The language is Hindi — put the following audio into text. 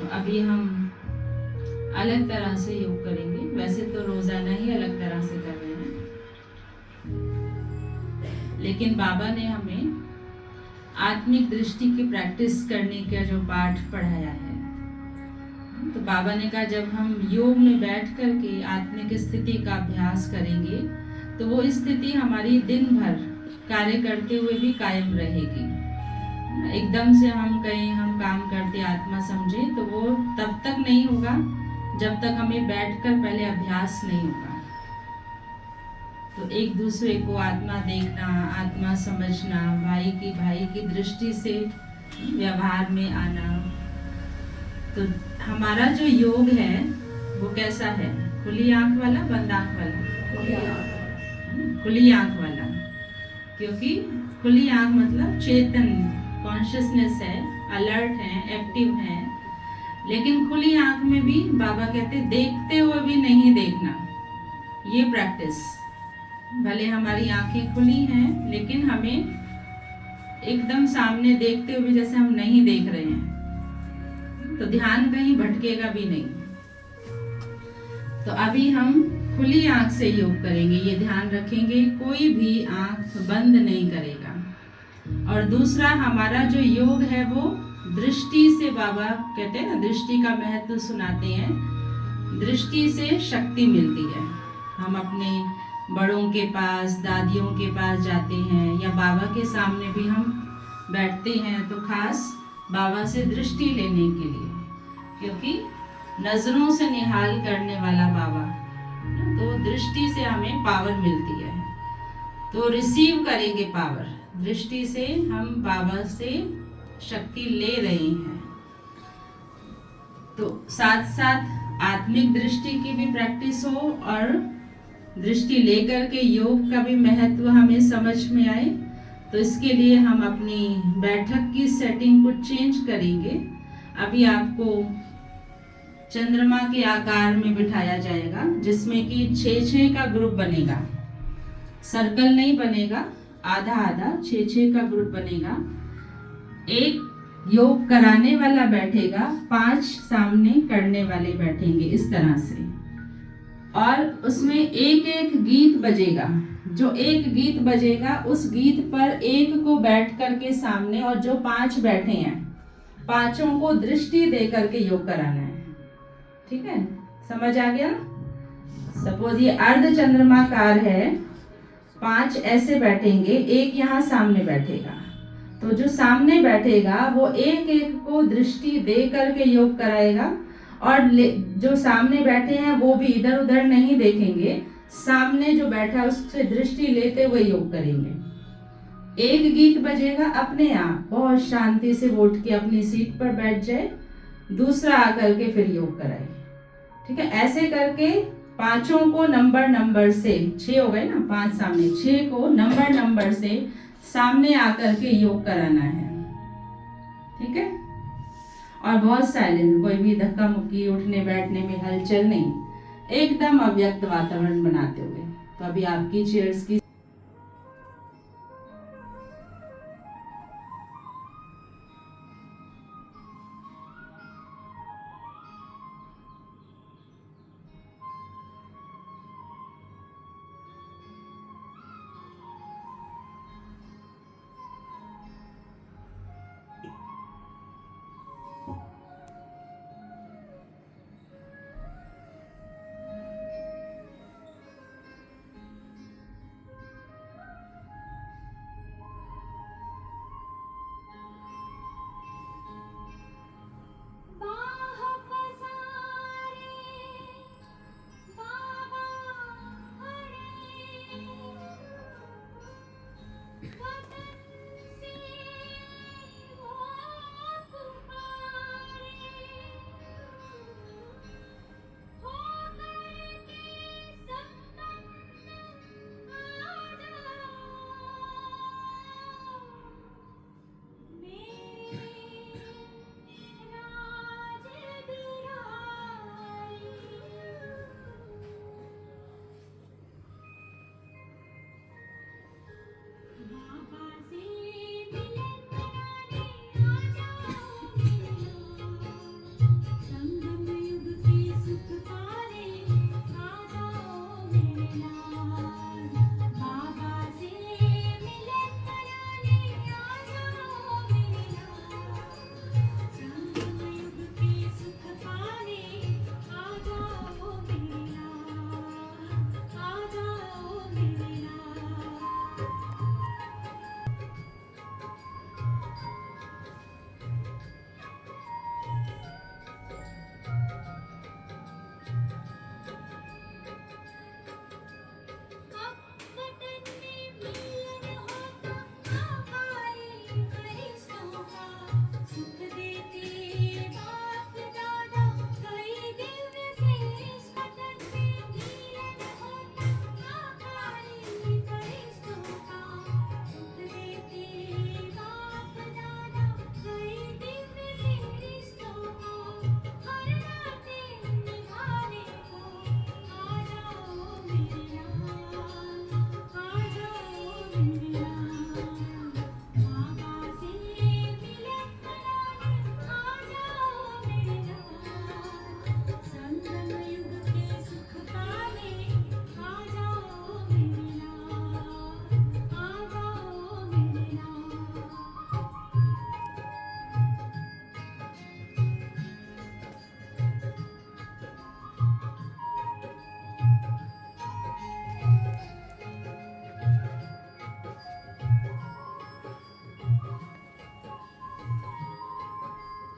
तो अभी हम अलग तरह से योग करेंगे। वैसे तो रोजाना ही अलग तरह से कर रहे हैं, लेकिन बाबा ने हमें आत्मिक दृष्टि की प्रैक्टिस करने का जो पाठ पढ़ाया है, तो बाबा ने कहा जब हम योग में बैठ करके आत्मिक स्थिति का अभ्यास करेंगे तो वो स्थिति हमारी दिन भर कार्य करते हुए भी कायम रहेगी। एकदम से हम कहीं हम काम करते आत्मा समझे तो वो तब तक नहीं होगा जब तक हमें बैठकर पहले अभ्यास नहीं होगा। तो एक दूसरे को आत्मा देखना, आत्मा समझना, भाई की दृष्टि से व्यवहार में आना। तो हमारा जो योग है वो कैसा है? खुली आंख वाला, बंद आंख वाला? खुली आंख वाला, क्योंकि खुली आंख मतलब चेतन, कॉन्शियसनेस है, अलर्ट है, एक्टिव है। लेकिन खुली आंख में भी बाबा कहते देखते हुए भी नहीं देखना, ये प्रैक्टिस। भले हमारी आंखें खुली हैं लेकिन हमें एकदम सामने देखते हुए जैसे हम नहीं देख रहे हैं, तो ध्यान कहीं भटकेगा भी नहीं। तो अभी हम खुली आंख से योग करेंगे, ये ध्यान रखेंगे, कोई भी आंख बंद नहीं करेगा। और दूसरा हमारा जो योग है वो दृष्टि से, बाबा कहते हैं ना दृष्टि का महत्व सुनाते हैं, दृष्टि से शक्ति मिलती है। हम अपने बड़ों के पास, दादियों के पास जाते हैं या बाबा के सामने भी हम बैठते हैं तो खास बाबा से दृष्टि लेने के लिए, क्योंकि नजरों से निहाल करने वाला बाबा, तो दृष्टि से हमें पावर मिलती है। तो रिसीव करेंगे पावर, दृष्टि से हम बाबा से शक्ति ले रहे हैं। तो साथ साथ आत्मिक दृष्टि की भी प्रैक्टिस हो और दृष्टि लेकर के योग का भी महत्व हमें समझ में आए। तो इसके लिए हम अपनी बैठक की सेटिंग को चेंज करेंगे। अभी आपको चंद्रमा के आकार में बिठाया जाएगा, जिसमें कि 6-6 का ग्रुप बनेगा, सर्कल नहीं बनेगा, आधा आधा 6-6 का ग्रुप बनेगा। एक योग कराने वाला बैठेगा, 5 सामने करने वाले बैठेंगे इस तरह से। और उसमें एक एक गीत बजेगा, जो एक गीत बजेगा उस गीत पर एक को बैठ करके सामने, और जो 5 बैठे हैं 5 को दृष्टि दे करके योग कराना है। ठीक है, समझ आ गया? सपोज ये अर्ध चंद्रमाकार है, 5 ऐसे बैठेंगे, एक यहाँ सामने बैठेगा। तो जो सामने बैठेगा वो एक एक को दृष्टि दे करके योग कराएगा, और जो सामने बैठे हैं वो भी इधर उधर नहीं देखेंगे, सामने जो बैठा है उससे दृष्टि लेते हुए योग करेंगे। एक गीत बजेगा, अपने आप बहुत शांति से उठ के अपनी सीट पर बैठ जाए, दूसरा आकर के फिर योग कराए। ठीक है, ऐसे करके 5 को नंबर से, 6 हो गए ना, 5 सामने, 6 को नंबर से सामने आकर के योग कराना है। ठीक है, और बहुत साइलेंट, कोई भी धक्का मुक्की, उठने बैठने में हलचल नहीं, एकदम अव्यक्त वातावरण बनाते हुए। तो अभी आपकी चेयर्स की